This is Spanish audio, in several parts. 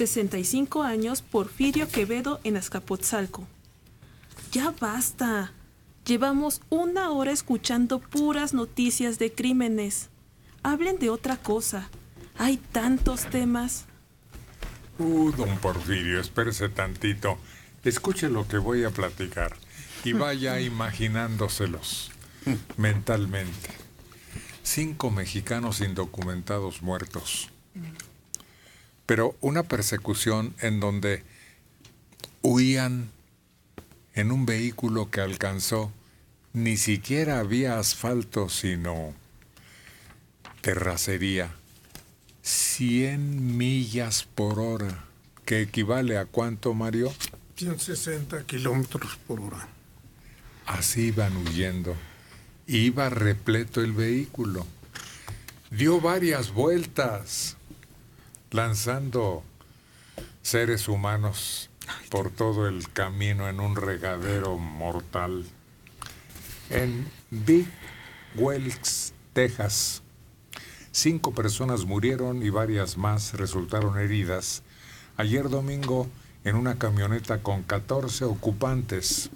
65 años, Porfirio Quevedo en Azcapotzalco. Ya basta. Llevamos 1 hora escuchando puras noticias de crímenes. Hablen de otra cosa. Hay tantos temas. Don Porfirio, espérese tantito. Escuche lo que voy a platicar y vaya imaginándoselos mentalmente. 5 mexicanos indocumentados muertos. Pero una persecución en donde huían en un vehículo que alcanzó, ni siquiera había asfalto, sino terracería. 100 millas por hora, que equivale a ¿cuánto, Mario? 160 kilómetros por hora. Así iban huyendo. Iba repleto el vehículo. Dio varias vueltas, lanzando seres humanos por todo el camino en un regadero mortal. En Big Wells, Texas, 5 personas murieron y varias más resultaron heridas ayer domingo en una camioneta con 14 ocupantes.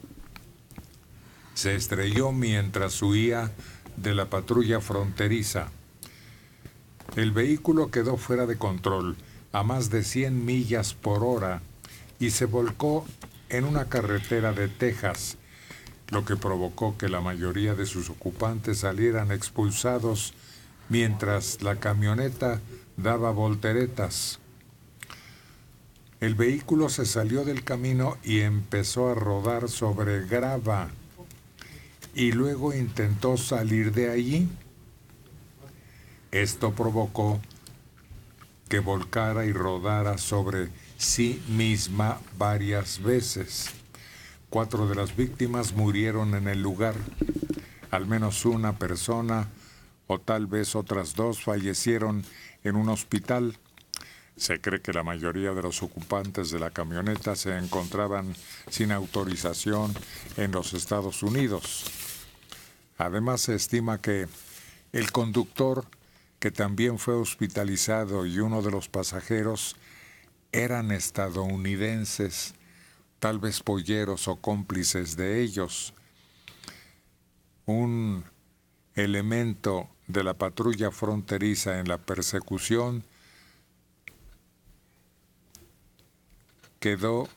Se estrelló mientras huía de la patrulla fronteriza. El vehículo quedó fuera de control a más de 100 millas por hora y se volcó en una carretera de Texas, lo que provocó que la mayoría de sus ocupantes salieran expulsados mientras la camioneta daba volteretas. El vehículo se salió del camino y empezó a rodar sobre grava y luego intentó salir de allí. Esto provocó que volcara y rodara sobre sí misma varias veces. 4 de las víctimas murieron en el lugar. Al menos una persona o tal vez otras 2 fallecieron en un hospital. Se cree que la mayoría de los ocupantes de la camioneta se encontraban sin autorización en los Estados Unidos. Además, se estima que el conductor, que también fue hospitalizado, y uno de los pasajeros eran estadounidenses, tal vez polleros o cómplices de ellos. Un elemento de la patrulla fronteriza en la persecución quedó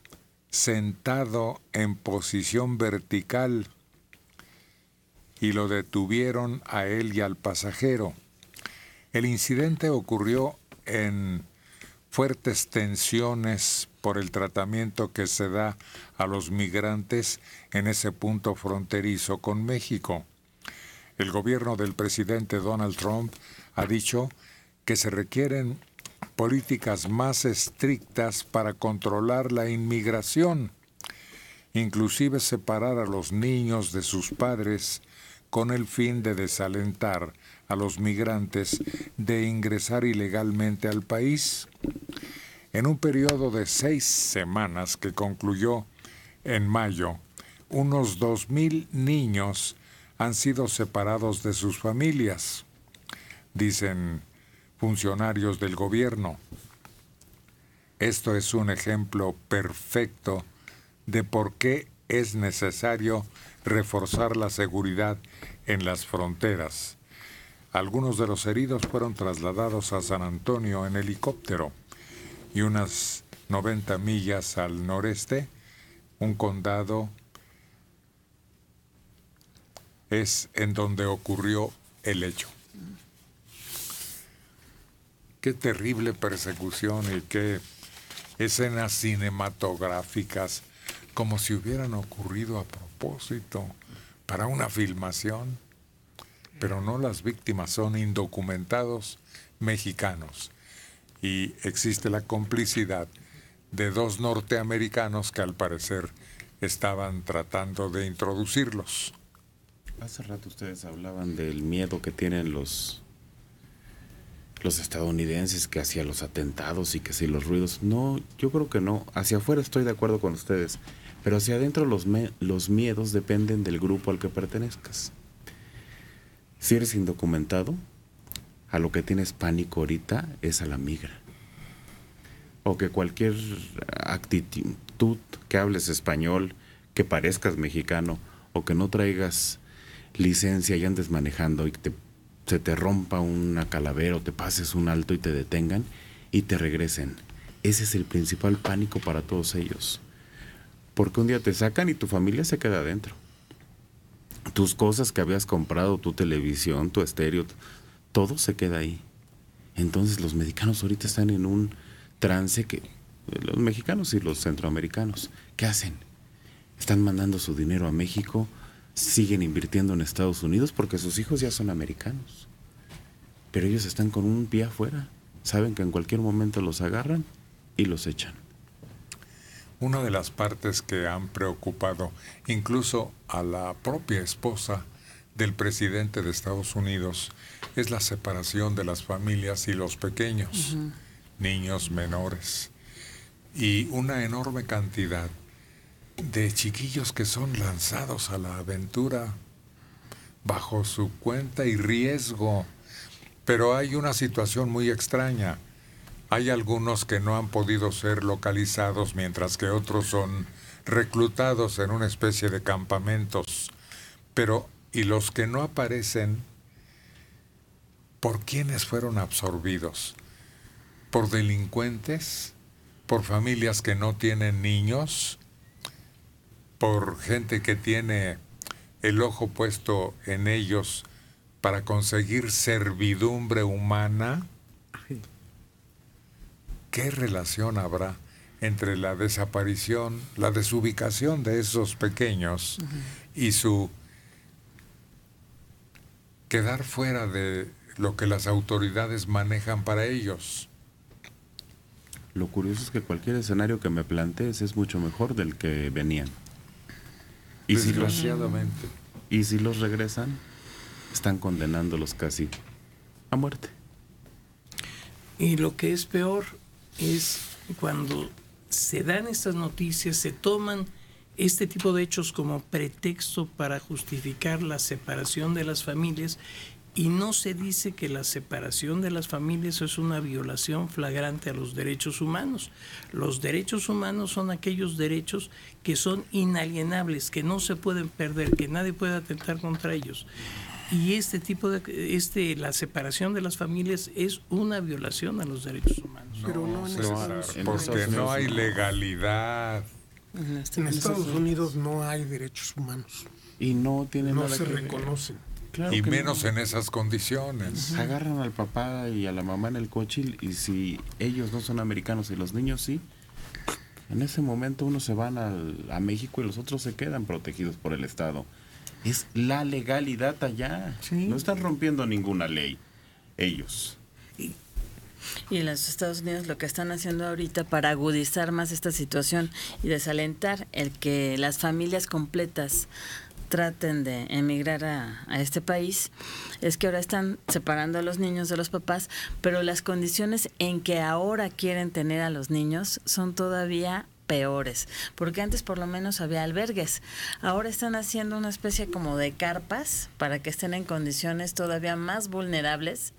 sentado en posición vertical y lo detuvieron a él y al pasajero. El incidente ocurrió en fuertes tensiones por el tratamiento que se da a los migrantes en ese punto fronterizo con México. El gobierno del presidente Donald Trump ha dicho que se requieren políticas más estrictas para controlar la inmigración, inclusive separar a los niños de sus padres con el fin de desalentar a los migrantes de ingresar ilegalmente al país. En un periodo de 6 semanas que concluyó en mayo, unos 2,000 niños han sido separados de sus familias, dicen funcionarios del gobierno. Esto es un ejemplo perfecto de por qué es necesario reforzar la seguridad en las fronteras. Algunos de los heridos fueron trasladados a San Antonio en helicóptero y unas 90 millas al noreste, un condado es en donde ocurrió el hecho. Qué terrible persecución y qué escenas cinematográficas, como si hubieran ocurrido a propósito para una filmación. Pero no, las víctimas son indocumentados mexicanos y existe la complicidad de 2 norteamericanos que al parecer estaban tratando de introducirlos. Hace rato ustedes hablaban del miedo que tienen los estadounidenses que hacia los atentados y que si los ruidos. No, yo creo que no. Hacia afuera estoy de acuerdo con ustedes, pero hacia adentro los miedos dependen del grupo al que pertenezcas. Si eres indocumentado, a lo que tienes pánico ahorita es a la migra. o que cualquier actitud, que hables español, que parezcas mexicano, o que no traigas licencia y andes manejando y se te rompa una calavera o te pases un alto y te detengan y te regresen. Ese es el principal pánico para todos ellos. Porque un día te sacan y tu familia se queda adentro. Tus cosas que habías comprado, tu televisión, tu estéreo, todo se queda ahí. Entonces los mexicanos ahorita están en un trance que los mexicanos y los centroamericanos, ¿qué hacen? Están mandando su dinero a México, siguen invirtiendo en Estados Unidos porque sus hijos ya son americanos. Pero ellos están con un pie afuera. Saben que en cualquier momento los agarran y los echan. Una de las partes que han preocupado incluso a la propia esposa del presidente de Estados Unidos es la separación de las familias y los pequeños, niños menores, y una enorme cantidad de chiquillos que son lanzados a la aventura bajo su cuenta y riesgo. Pero hay una situación muy extraña. Hay algunos que no han podido ser localizados, mientras que otros son reclutados en una especie de campamentos. Pero, ¿y los que no aparecen, por quiénes fueron absorbidos? ¿Por delincuentes? ¿Por familias que no tienen niños? ¿Por gente que tiene el ojo puesto en ellos para conseguir servidumbre humana? ¿Qué relación habrá entre la desaparición, la desubicación de esos pequeños y su quedar fuera de lo que las autoridades manejan para ellos? Lo curioso es que cualquier escenario que me plantees es mucho mejor del que venían. Desgraciadamente. Y si los regresan, están condenándolos casi a muerte. Y lo que es peor es cuando se dan estas noticias, se toman este tipo de hechos como pretexto para justificar la separación de las familias, y no se dice que la separación de las familias es una violación flagrante a los derechos humanos. Los derechos humanos son aquellos derechos que son inalienables, que no se pueden perder, que nadie puede atentar contra ellos. Y este tipo de la separación de las familias es una violación a los derechos humanos. Pero no en Estados Unidos. Porque no hay legalidad. En Estados Unidos no hay derechos humanos. Y no tienen No nada se que ver. reconocen. Claro Y que menos no. en esas condiciones. Agarran al papá y a la mamá en el coche, y si ellos no son americanos y los niños sí, en ese momento unos se van a México y los otros se quedan protegidos por el Estado. Es la legalidad allá. Sí. No están rompiendo ninguna ley ellos. Y en los Estados Unidos lo que están haciendo ahorita para agudizar más esta situación y desalentar el que las familias completas traten de emigrar a este país, es que ahora están separando a los niños de los papás, pero las condiciones en que ahora quieren tener a los niños son todavía peores, porque antes por lo menos había albergues. Ahora están haciendo una especie como de carpas para que estén en condiciones todavía más vulnerables,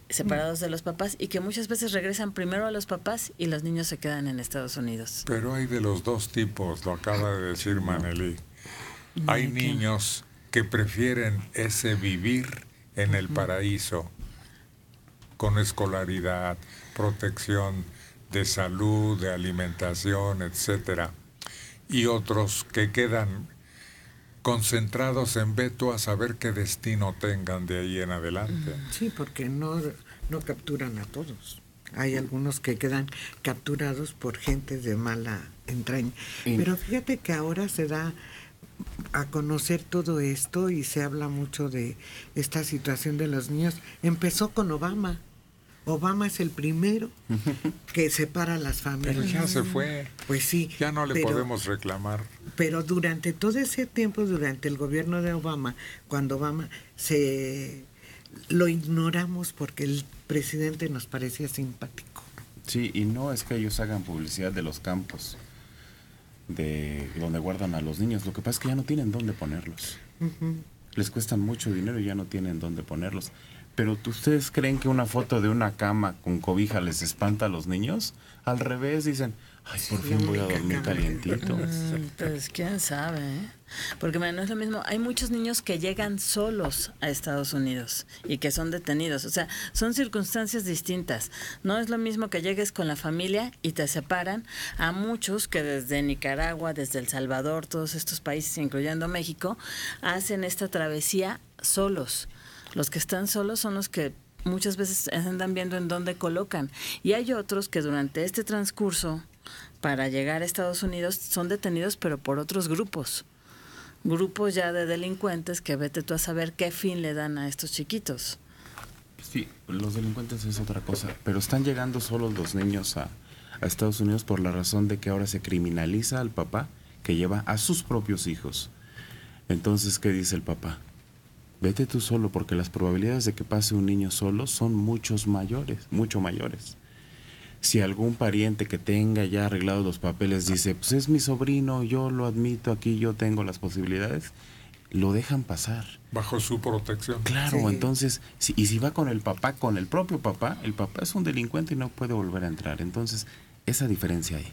separados de los papás, y que muchas veces regresan primero a los papás y los niños se quedan en Estados Unidos. Pero hay de los dos tipos, lo acaba de decir Manelí. Hay niños que prefieren ese vivir en el paraíso, con escolaridad, protección de salud, de alimentación, etcétera, y otros que quedan concentrados en veto a saber qué destino tengan de ahí en adelante. Sí, porque no capturan a todos. Hay algunos que quedan capturados por gente de mala entraña. Pero fíjate que ahora se da a conocer todo esto y se habla mucho de esta situación de los niños. Empezó con Obama. Obama es el primero que separa a las familias. Pero ya se fue. Pues sí. Ya no le podemos reclamar. Pero durante todo ese tiempo, durante el gobierno de Obama, cuando Obama lo ignoramos porque el presidente nos parecía simpático. Sí, y no es que ellos hagan publicidad de los campos de donde guardan a los niños. Lo que pasa es que ya no tienen dónde ponerlos. Les cuestan mucho dinero y ya no tienen dónde ponerlos. Pero ¿ustedes creen que una foto de una cama con cobija les espanta a los niños? Al revés, dicen, ay, por fin voy a dormir calientito. Pues quién sabe, ¿eh? Porque no es lo mismo. Hay muchos niños que llegan solos a Estados Unidos y que son detenidos. O sea, son circunstancias distintas. No es lo mismo que llegues con la familia y te separan a muchos que desde Nicaragua, desde El Salvador, todos estos países, incluyendo México, hacen esta travesía solos. Los que están solos son los que muchas veces andan viendo en dónde colocan. Y hay otros que durante este transcurso para llegar a Estados Unidos son detenidos, pero por otros grupos ya de delincuentes que vete tú a saber qué fin le dan a estos chiquitos. Sí, los delincuentes es otra cosa, pero están llegando solos los niños a Estados Unidos por la razón de que ahora se criminaliza al papá que lleva a sus propios hijos. Entonces, ¿qué dice el papá? Vete tú solo, porque las probabilidades de que pase un niño solo son mucho mayores. Si algún pariente que tenga ya arreglados los papeles dice, pues es mi sobrino, yo lo admito aquí, yo tengo las posibilidades, lo dejan pasar. Bajo su protección. Claro, Sí. entonces, si va con el papá, con el propio papá, el papá es un delincuente y no puede volver a entrar. Entonces, esa diferencia hay.